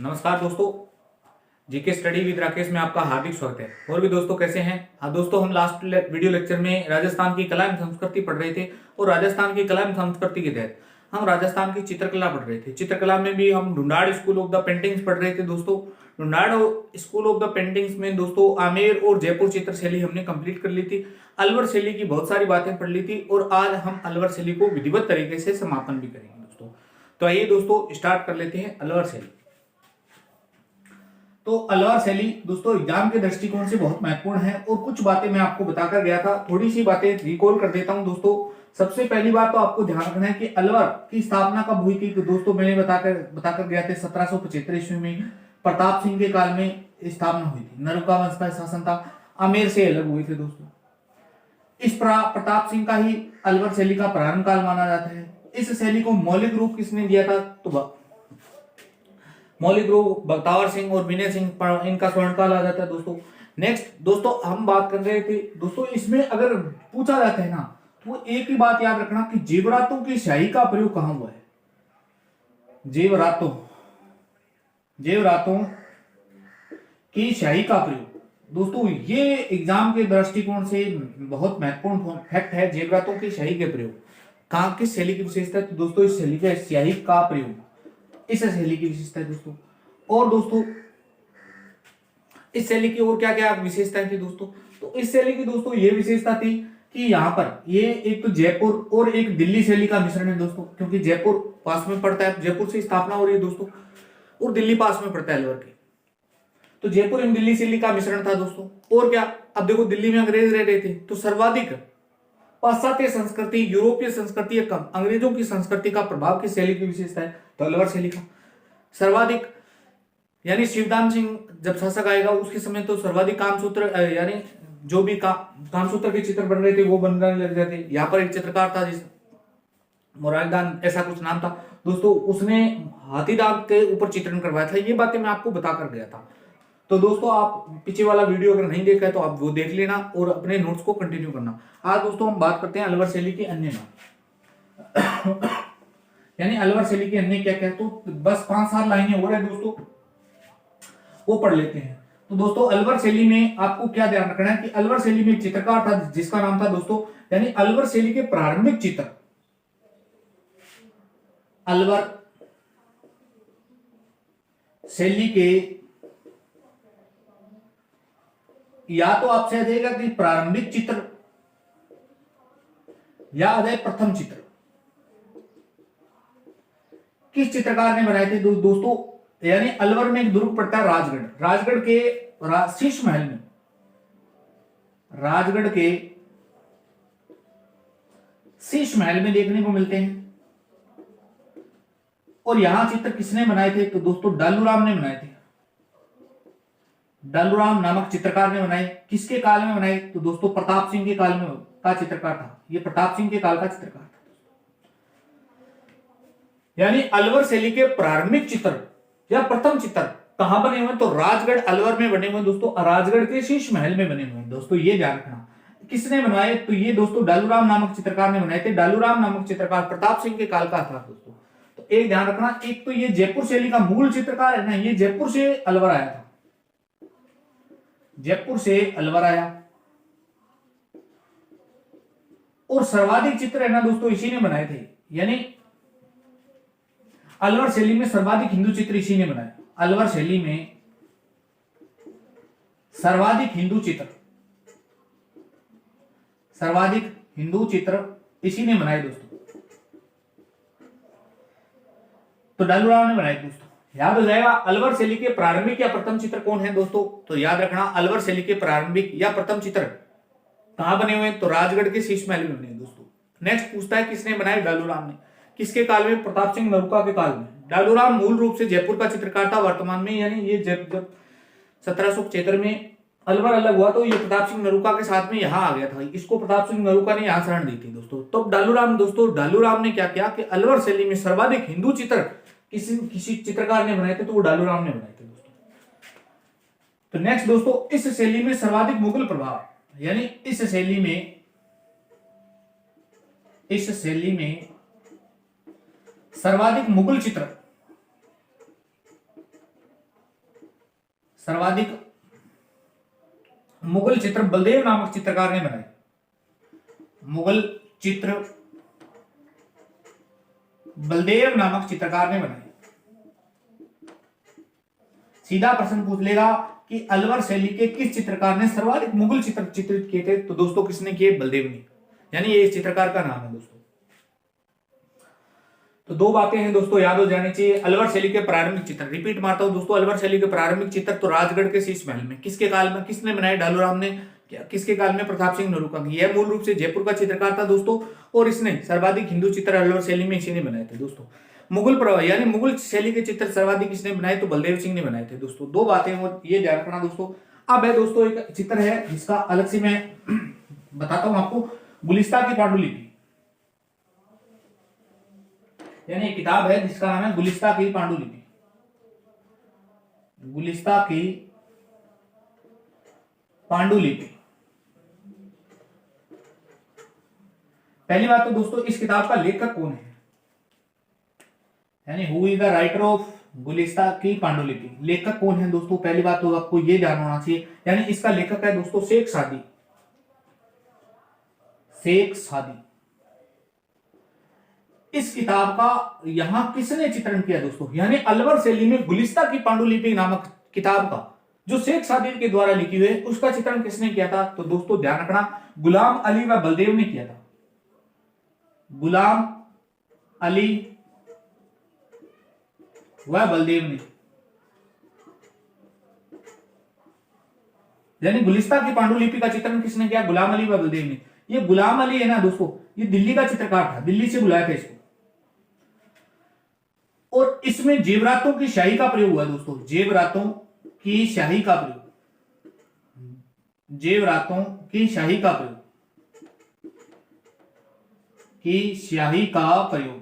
नमस्कार दोस्तों, GK study with Rakesh में आपका हार्दिक स्वागत है। और भी दोस्तों कैसे हैं? हाँ दोस्तों, हम लास्ट वीडियो लेक्चर में राजस्थान की कला एवं संस्कृति पढ़ रहे थे और राजस्थान की कला एवं संस्कृति के तहत हम राजस्थान की चित्रकला पढ़ रहे थे। चित्रकला में भी हम Dhundhar school of the paintings पढ़ रहे थे दोस्तों। Dhundhar school of the paintings में दोस्तों आमेर और जयपुर चित्र शैली हमने कंप्लीट कर ली थी। अलवर शैली की बहुत सारी बातें पढ़ ली थी और आज हम अलवर शैली को विधिवत तरीके से समापन भी करेंगे दोस्तों। तो आइए दोस्तों स्टार्ट कर लेते हैं अलवर शैली। तो अलवर शैली दोस्तों एग्जाम के दृष्टिकोण से बहुत महत्वपूर्ण है और कुछ बातें मैं आपको बताकर गया था, थोड़ी सी बातें रिकॉल कर देता हूं दोस्तों। सबसे पहली बात तो आपको ध्यान रखना है कि अलवर की स्थापना कब हुई थी। तो दोस्तों मैंने बताकर गया था 1775 ईस्वी में प्रताप सिंह के काल में स्थापना हुई थी। नरुका वंश का शासन था, आमेर से अलग हुए थे दोस्तों। इस प्रताप सिंह का ही अलवर शैली का प्रारंभ काल माना जाता है। इस शैली को मौलिक रूप किसने दिया था? तो मौलिक रूप बख्तावर सिंह और विनय सिंह, इनका स्वर्णकाल आ जाता है दोस्तों। नेक्स्ट दोस्तों हम बात कर रहे थे दोस्तों, इसमें अगर पूछा जाता है ना तो एक ही बात याद रखना कि जेवरातों की शाही का प्रयोग कहां हुआ है। जेवरातों की शाही का प्रयोग दोस्तों, ये एग्जाम के दृष्टिकोण से बहुत महत्वपूर्ण फैक्ट है। जेवरातों की शाही के प्रयोग कहां, किस शैली की विशेषता है? तो दोस्तों इस शैली का शाही का प्रयोग इस शैली की विशेषता है दोस्तों। और दोस्तों इस शैली की और क्या क्या विशेषताएं थी दोस्तों? तो इस शैली की दोस्तों ये विशेषता थी कि यहाँ पर ये एक तो जयपुर और एक दिल्ली शैली का मिश्रण है दोस्तों, क्योंकि जयपुर पास में पड़ता है, जयपुर से स्थापना हो रही है दोस्तों, और दिल्ली पास में पड़ता है अलवर के। तो जयपुर एवं दिल्ली शैली का मिश्रण था दोस्तों। और क्या, अब देखो दिल्ली में अंग्रेज रह रहे थे तो सर्वाधिक पाश्चात्य संस्कृति, यूरोपीय संस्कृति या कम अंग्रेजों की संस्कृति का प्रभाव किस शैली की विशेषता है? तो अलवर शैली का सर्वाधिक, यानी शिवदान सिंह जब शासक आएगा उसके समय तो सर्वाधिक कामसूत्र, यानी जो भी कामसूत्र के चित्र बन रहे थे वो बनने लग जाते। यहाँ पर एक चित्रकार था जिस मोरारदान ऐसा कुछ नाम था दोस्तों, उसने हाथी दांत के ऊपर चित्रण करवाया था। ये बातें मैं आपको बताकर गया था। तो दोस्तों आप पीछे वाला वीडियो अगर नहीं देखा है तो आप वो देख लेना और अपने नोट्स को कंटिन्यू करना। आज दोस्तों हम बात करते हैं अलवर शैली के अन्य नाम यानी अलवर शैली के अन्य क्या क्या। तो बस 5-7 लाइनें हो रहे हैं दोस्तों, वो पढ़ लेते हैं। तो दोस्तों अलवर शैली में आपको क्या ध्यान रखना है कि अलवर शैली में एक चित्रकार था जिसका नाम था दोस्तों, यानी अलवर शैली के प्रारंभिक चित्र, अलवर शैली के या तो आपसे आ जाएगा कि प्रारंभिक चित्र या आ जाए प्रथम चित्र। किस चित्रकार ने बनाए थे दोस्तों? यानी अलवर में एक दुर्ग पड़ता है राजगढ़ के शीश महल में, राजगढ़ के शीश महल में देखने को मिलते हैं। और यहां चित्र किसने बनाए थे? तो दोस्तों डालूराम ने बनाए थे। डालूराम नामक चित्रकार ने बनाए। किसके काल में बनाए? तो दोस्तों प्रताप सिंह के काल में का चित्रकार था। ये प्रताप सिंह के काल का चित्रकार था। यानी अलवर शैली के प्रारंभिक चित्र या प्रथम चित्र कहां बने हुए? तो राजगढ़ अलवर में बने हुए दोस्तों, राजगढ़ के शीश महल में बने हुए दोस्तों। ये ध्यान रखना किसने बनवाए? तो ये दोस्तों डालूराम नामक चित्रकार ने बनाए थे। डालूराम नामक चित्रकार प्रताप सिंह के काल का था दोस्तों। तो एक ध्यान रखना, एक तो ये जयपुर शैली का मूल चित्रकार है ना, ये जयपुर से अलवर आया था, जयपुर से अलवर आया। और सर्वाधिक चित्र है ना दोस्तों इसी ने बनाए थे, यानी अलवर शैली में सर्वाधिक हिंदू चित्र इसी ने बनाए। अलवर शैली में सर्वाधिक हिंदू चित्र इसी ने बनाए दोस्तों। तो डालूराम ने बनाए दोस्तों। याद हो जाएगा अलवर शैली के प्रारंभिक या प्रथम चित्र कौन है दोस्तों? तो याद रखना अलवर शैली के प्रारंभिक या प्रथम चित्र कहां बने हुए? तो राजगढ़ के शीश महल में बने दोस्तों। नेक्स्ट पूछता है किसने बनाए? डालूराम ने। किसके काल में? प्रताप सिंह नरुका के काल में। डालूराम मूल रूप से जयपुर का चित्रकार था वर्तमान में, यानी ये जब 1775 में अलवर अलग हुआ तो ये प्रताप सिंह नरुका के साथ में यहां आ गया था। इसको प्रताप सिंह नरुका ने यहां शरण दी थी दोस्तों। तो डालूराम ने क्या किया कि अलवर शैली में सर्वाधिक हिंदू चित्र किसी चित्रकार ने बनाए थे, तो वो डालूराम ने बनाए थे दोस्तों। तो नेक्स्ट दोस्तों, इस शैली में सर्वाधिक मुगल प्रभाव, यानी इस शैली में सर्वाधिक मुगल चित्र सर्वाधिक मुगल चित्र बलदेव नामक चित्रकार ने बनाए। मुगल चित्र बलदेव नामक चित्रकार ने बनाए। सीधा प्रश्न पूछ लेगा कि अलवर शैली के किस चित्रकार ने सर्वाधिक मुगल चित्र चित्रित किए थे, तो दोस्तों किसने किए? बलदेव ने, यानी ये इस चित्रकार का नाम है दोस्तों। तो दो बातें हैं दोस्तों याद हो जानी चाहिए। अलवर शैली के प्रारंभिक चित्र, रिपीट मारता हूं दोस्तों, अलवर शैली के प्रारंभिक चित्र तो राजगढ़ के शीश महल में किसके काल में किसने बनाए? डालूराम ने। किसके काल में? प्रताप सिंह नरूका। यह मूल रूप से जयपुर का चित्रकार था दोस्तों, और इसने सर्वाधिक हिंदू चित्र अलवर शैली में इसी ने बनाए थे दोस्तों। मुगल प्रभाव यानी मुगल शैली के चित्र सर्वाधिक किसने बनाए? तो बलदेव सिंह ने बनाए थे दोस्तों। दो बातें वो ये ध्यान रखना दोस्तों। अब है दोस्तों एक चित्र है जिसका अलग से मैं बताता हूं आपको, गुलिस्ता की पांडुलिपि, यानी एक किताब है जिसका नाम है गुलिस्ता की पांडुलिपि। गुलिस्ता की पांडुलिपि। पहली बात तो दोस्तों इस किताब का लेखक कौन है, यानी who is the writer of Gulistan की पांडुलिपि, लेखक कौन है दोस्तों? पहली बात तो आपको यह ध्यान होना चाहिए, यानी इसका लेखक है दोस्तों शेख सादी। शेख सादी। इस किताब का यहां किसने चित्रण किया दोस्तों? यानी अलवर शैली में गुलिस्ता की पांडुलिपि नामक किताब का जो शेख सादी के द्वारा लिखी हुई है उसका चित्रण किसने किया था? तो दोस्तों ध्यान रखना, गुलाम अली व बलदेव ने किया था। गुलाम अली व बलदेव ने, यानी गुलिस्ता की पांडुलिपि का चित्रण किसने किया? गुलाम अली व बलदेव ने। ये गुलाम अली है ना दोस्तों, ये दिल्ली का चित्रकार था, दिल्ली से बुलाया था इसको, और इसमें जेवरातों की शाही का प्रयोग हुआ दोस्तों। जेवरातों की शाही का प्रयोग, जेवरातों की शाही का प्रयोग, की स्याही का प्रयोग,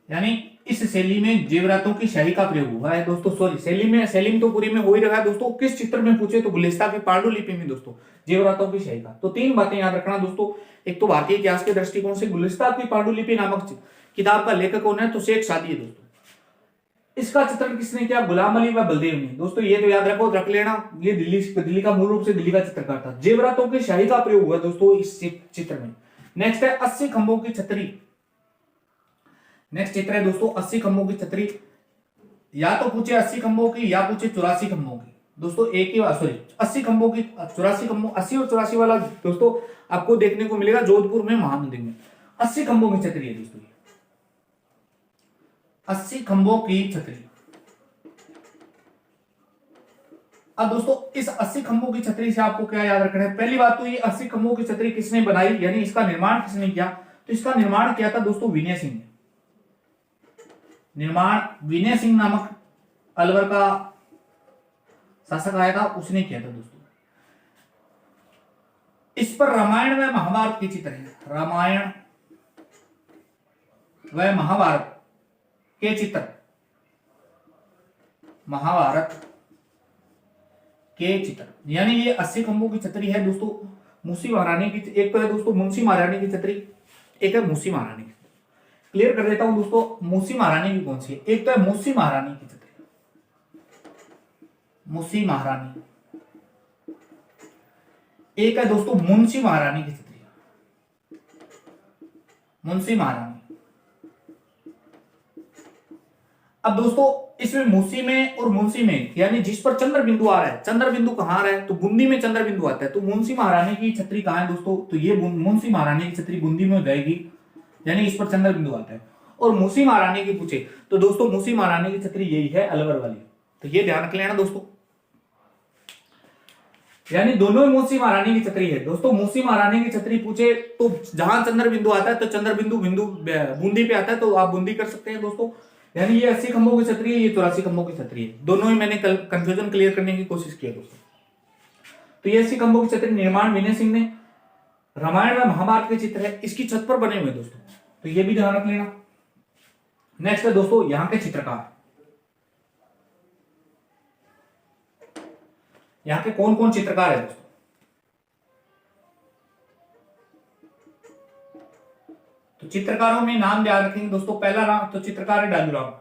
यानी इस शैली में जेवरातों की शाही का प्रयोग हुआ है दोस्तों। सॉरी, शैली में तो पूरी में हो ही रहा है दोस्तों। किस चित्र में पूछे तो गुलिस्ता की पांडुलिपि में दोस्तों जेवरातों की शाही का। तो तीन बातें याद रखना दोस्तों। एक तो भारतीय इतिहास के दृष्टिकोण से गुलिस्ता की पांडुलिपि नामक किताब का लेखक कौन है? तो शेख सादी है दोस्तों। इसका चित्रण किसने किया? गुलाम अली व बलदेव ने। दोस्तों ये तो याद रखो, रख लेना, ये दिल्ली का मूल रूप से दिल्ली का चित्रकार था। जेवरातों की शाही का प्रयोग हुआ दोस्तों इस चित्र में। नेक्स्ट है 80 खंभों की छतरी। नेक्स्ट चित्र है दोस्तों 80 खंभों की छतरी। या तो पूछे 80 खंभों की या पूछे 84 खंभों की दोस्तों। एक ही बात, सॉरी 80 खंभों की, 84 खंभों, 80 और 84 वाला दोस्तों आपको देखने को मिलेगा जोधपुर में महामंदिर में। 80 खंभों की छतरी है दोस्तों, 80 खंभों की छतरी। अब दोस्तों इस 80 खंभों की छतरी से आपको क्या याद रखना है? पहली बात तो ये 80 खंभों की छतरी किसने बनाई, यानी इसका निर्माण किसने किया? तो इसका निर्माण किया था दोस्तों विनय सिंह ने। निर्माण विनय सिंह नामक अलवर का शासक आया था, उसने किया था दोस्तों। इस पर रामायण व महाभारत के चित्र है। रामायण व महाभारत के चित्र, महाभारत के चित्र, यानी ये 80 खंभों की छतरी है दोस्तों मुंशी महारानी की। एक तो है दोस्तों मुंशी महारानी की छतरी, एक है मूसी महारानी की। क्लियर कर देता हूं दोस्तों, मूसी महारानी की कौन सी है? एक तो है मूसी महारानी की छतरी, मूसी महारानी। एक है दोस्तों मुंशी महारानी की छतरी, मुंशी महारानी। अब दोस्तों इसमें मूसी में और मुंशी में, यानी जिस पर चंद्र बिंदु आ रहा है, चंद्र बिंदु कहां आ रहा है? तो बूंदी में चंद्र बिंदु आता है। तो मुंशी महारानी की छतरी कहां है दोस्तों? तो ये मुंशी महारानी की छतरी बूंदी में हो जाएगी, यानी इस पर चंद्र बिंदु आता है। और मूसी महारानी की पूछे तो दोस्तों मूसी महारानी की छतरी यही है, अलवर वाली। तो ये ध्यान रख लेना दोस्तों, यानी दोनों ही मूसी महारानी की छतरी है दोस्तों। मूसी महारानी की छतरी पूछे तो जहां चंद्र बिंदु आता है, तो चंद्र बिंदु बूंदी पे आता है, तो आप बूंदी कर सकते हैं दोस्तों। यानी ये 80 खंभों की छतरी है, ये 84 खंभों की छतरी है। दोनों ही मैंने कंफ्यूजन क्लियर करने की कोशिश की है दोस्तों। तो ये 80 खंभों की छतरी निर्माण विनय सिंह ने, रामायण व महाभारत के चित्र है, इसकी छत पर बने हुए दोस्तों। तो ये भी ध्यान रख लेना। नेक्स्ट है दोस्तों यहां के चित्रकार, यहां के कौन कौन चित्रकार है दोस्तों? तो चित्रकारों में नाम ध्यान रखेंगे दोस्तों। पहला नाम तो चित्रकार है डालूराम,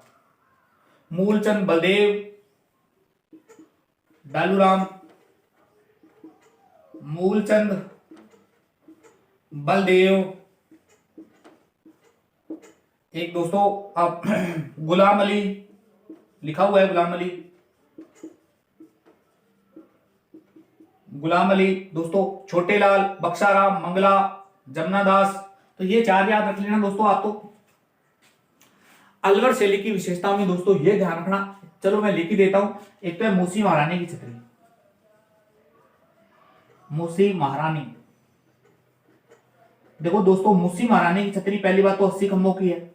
मूलचंद, बलदेव, डालूराम, मूलचंद, बलदेव, एक दोस्तों अब गुलाम अली, लिखा हुआ है गुलाम अली, गुलाम अली दोस्तों, छोटेलाल, बक्साराम, मंगला, जमुना दास। तो ये 4 याद रख लेना दोस्तों आप तो। अलवर शैली की विशेषताओं में दोस्तों ये ध्यान रखना, चलो मैं लिख ही देता हूं। एक तो है मूसी महारानी की छतरी, मूसी महारानी। देखो दोस्तों, मूसी महारानी की छतरी पहली बात तो 80 खंभों की है,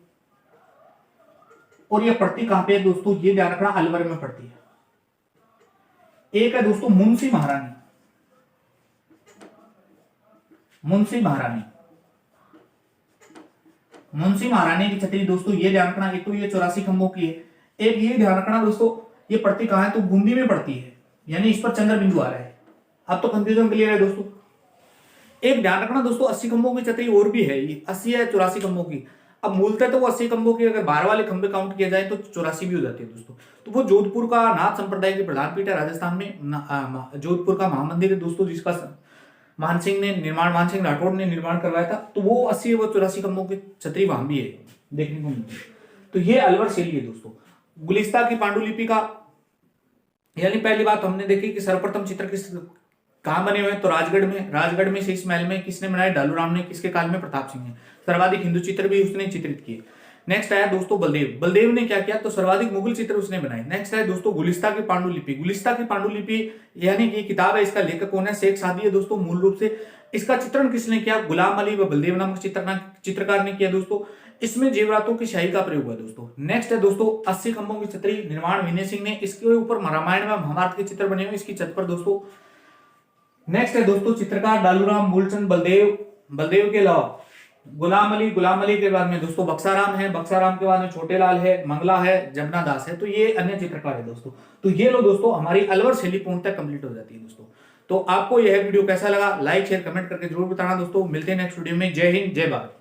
और ये पड़ती कहां पे है दोस्तों, ये ध्यान रखना, अलवर में पड़ती है। एक है दोस्तों मुंशी महारानी, मुंशी महारानी, मुंशी महारानी की छतरी दोस्तों ये ध्यान रखना, एक तो ये 84 खंभों की है, एक ये ध्यान रखना दोस्तों ये पड़ती कहां है, तो बूंदी में पड़ती है, यानी इस पर चंद्र बिंदु आ रहा है। अब तो कंफ्यूजन क्लियर है दोस्तों। एक ध्यान रखना दोस्तों, 80 खंभों की छतरी और भी है, ये 80 है 84 खंभों की। अब मूलतः तो वो 80 खंभों की, अगर 12 वाले खंभे काउंट किया जाए तो 84 भी हो जाती है दोस्तों। तो वो जोधपुर का नाथ संप्रदाय की प्रधान पीठ है राजस्थान में, जोधपुर का महामंदिर है दोस्तों, जिसका मान सिंह राठौड़ ने निर्माण करवाया था। तो वो 80 व 84 खंभों की छतरी वहां भी है, देखने को मिलती है। तो ये अलवर शैली है दोस्तों। गुलिस्ता की पांडुलिपि का, यानी पहली बात हमने देखी कि सर्वप्रथम चित्र कहां बने हुए हैं, तो राजगढ़ में शीश महल में किसने बनाया, डालूराम ने। किसके काल में, प्रताप सिंह ने। सर्वाधिक हिंदू चित्र भी उसने चित्रित किए। नेक्स्ट आया दोस्तों बलदेव ने क्या किया, तो सर्वाधिक मुगल चित्र उसने बनाए। नेक्स्ट है दोस्तों गुलिस्ता की पांडुलिपि, यानी कि किताब है, इसका लेखक कौन है, शेख सादी है दोस्तों। मूल रूप से इसका चित्रण किसने किया, गुलाम अली व बलदेव नामक चित्रकार ने किया दोस्तों। इसमें जेवरातों की शाही का प्रयोग हुआ दोस्तों। नेक्स्ट है दोस्तों 80 खंभों की छतरी, निर्माण विनय सिंह ने। इसके ऊपर रामायण में महाभारत के चित्र बने हुए इसकी छत पर दोस्तों। नेक्स्ट है दोस्तों चित्रकार डालूराम, मूलचंद, बलदेव के अलावा गुलाम अली के बाद में दोस्तों बक्साराम है, बक्साराम के बाद में छोटेलाल है, मंगला है, जमुना दास है। तो ये अन्य चित्रकार है दोस्तों। तो ये लो दोस्तों, हमारी अलवर शैली पूर्णतः कंप्लीट हो जाती है दोस्तों। तो आपको यह वीडियो कैसा लगा, लाइक शेयर कमेंट करके जरूर बताना दोस्तों। मिलते हैं नेक्स्ट वीडियो में। जय हिंद, जय भारत।